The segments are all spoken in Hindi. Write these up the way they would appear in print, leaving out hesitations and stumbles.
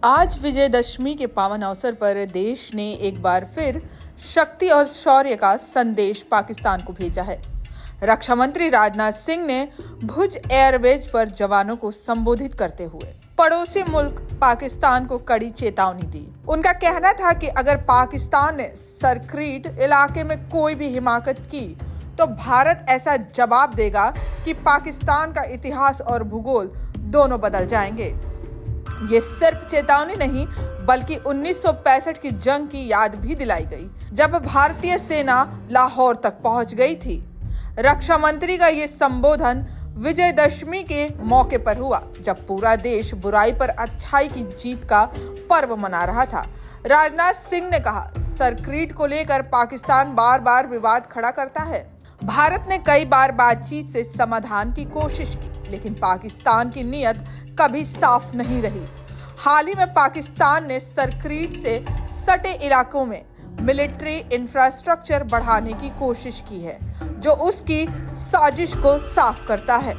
आज विजयदशमी के पावन अवसर पर देश ने एक बार फिर शक्ति और शौर्य का संदेश पाकिस्तान को भेजा है। रक्षा मंत्री राजनाथ सिंह ने भुज एयरबेस पर जवानों को संबोधित करते हुए पड़ोसी मुल्क पाकिस्तान को कड़ी चेतावनी दी। उनका कहना था कि अगर पाकिस्तान ने सरक्रीट इलाके में कोई भी हिमाकत की तो भारत ऐसा जवाब देगा कि पाकिस्तान का इतिहास और भूगोल दोनों बदल जाएंगे। ये सिर्फ चेतावनी नहीं बल्कि 1965 की जंग की याद भी दिलाई गई, जब भारतीय सेना लाहौर तक पहुंच गई थी। रक्षा मंत्री का ये संबोधन विजयदशमी के मौके पर हुआ, जब पूरा देश बुराई पर अच्छाई की जीत का पर्व मना रहा था। राजनाथ सिंह ने कहा, सरक्रीट को लेकर पाकिस्तान बार बार विवाद खड़ा करता है। भारत ने कई बार बातचीत से समाधान की कोशिश की, लेकिन पाकिस्तान की नीयत कभी साफ नहीं रही। हाल ही में पाकिस्तान ने सरक्रीट से सटे इलाकों में मिलिट्री इंफ्रास्ट्रक्चर बढ़ाने की कोशिश की है, जो उसकी साजिश को साफ करता है।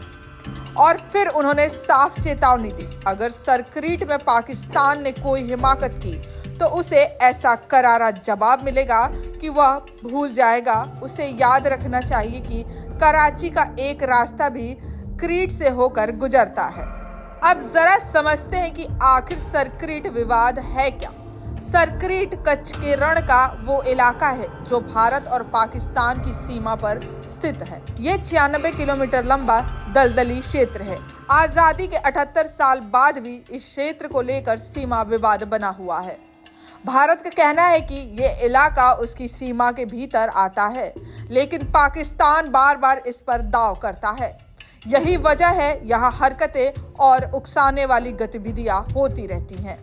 और फिर उन्होंने साफ चेतावनी दी, अगर सरक्रीट में पाकिस्तान ने कोई हिमाकत की तो उसे ऐसा करारा जवाब मिलेगा कि वह भूल जाएगा। उसे याद रखना चाहिए कि कराची का एक रास्ता भी क्रीट से होकर गुजरता है। अब जरा समझते हैं कि आखिर सरक्रीट विवाद है क्या। सरक्रीट कच्छ के रण का वो इलाका है जो भारत और पाकिस्तान की सीमा पर स्थित है। ये 96 किलोमीटर लंबा दलदली क्षेत्र है। आजादी के 78 साल बाद भी इस क्षेत्र को लेकर सीमा विवाद बना हुआ है। भारत का कहना है कि ये इलाका उसकी सीमा के भीतर आता है, लेकिन पाकिस्तान बार बार इस पर दाव करता है। यही वजह है यहाँ हरकतें और उकसाने वाली गतिविधियां होती रहती हैं।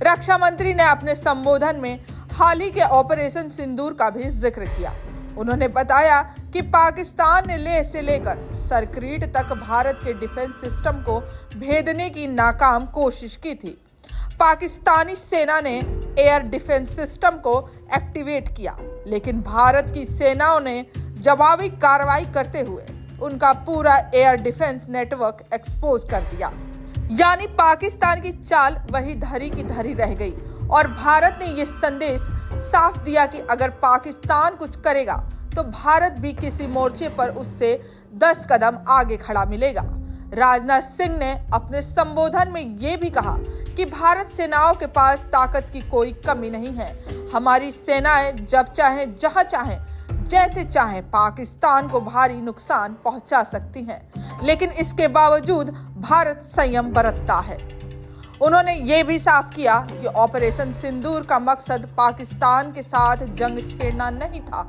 रक्षा मंत्री ने अपने संबोधन में हाल ही के ऑपरेशन सिंदूर का भी जिक्र किया। उन्होंने बताया कि पाकिस्तान ने लेह से लेकर सरक्रीट तक भारत के डिफेंस सिस्टम को भेदने की नाकाम कोशिश की थी। पाकिस्तानी सेना ने एयर डिफेंस सिस्टम को एक्टिवेट किया, लेकिन भारत की सेनाओं ने जवाबी कार्रवाई करते हुए उनका पूरा एयर डिफेंस नेटवर्क एक्सपोज कर दिया। यानी पाकिस्तान की चाल वही धरी की धरी रह गई और भारत ने यह संदेश साफ दिया कि अगर पाकिस्तान कुछ करेगा तो भारत भी किसी मोर्चे पर उससे 10 कदम आगे खड़ा मिलेगा। राजनाथ सिंह ने अपने संबोधन में ये भी कहा कि भारत सेनाओं के पास ताकत की कोई कमी नहीं है। हमारी सेनाएं जब चाहें, जहां चाहें, जैसे चाहें पाकिस्तान को भारी नुकसान पहुंचा सकती हैं, लेकिन इसके बावजूद भारत संयम बरतता है। उन्होंने ये भी साफ किया कि ऑपरेशन सिंदूर का मकसद पाकिस्तान के साथ जंग छेड़ना नहीं था,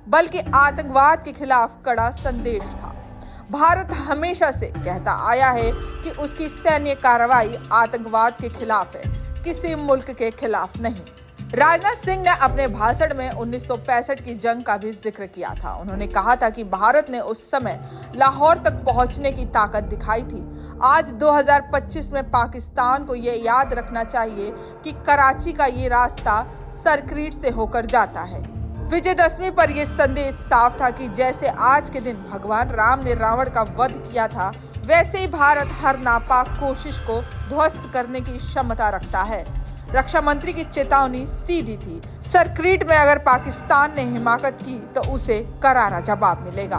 बल्कि आतंकवाद के खिलाफ कड़ा संदेश था। भारत हमेशा से कहता आया है कि उसकी सैन्य कार्रवाई आतंकवाद के खिलाफ है, किसी मुल्क के खिलाफ नहीं। राजनाथ सिंह ने अपने भाषण में 1965 की जंग का भी जिक्र किया था। उन्होंने कहा था कि भारत ने उस समय लाहौर तक पहुंचने की ताकत दिखाई थी। आज 2025 में पाकिस्तान को ये याद रखना चाहिए कि कराची का ये रास्ता सरक्रीट से होकर जाता है। विजयदशमी पर यह संदेश साफ था कि जैसे आज के दिन भगवान राम ने रावण का वध किया था, वैसे ही भारत हर नापाक कोशिश को ध्वस्त करने की क्षमता रखता है। रक्षा मंत्री की चेतावनी सीधी थी, सरक्रीट में अगर पाकिस्तान ने हिमाकत की तो उसे करारा जवाब मिलेगा।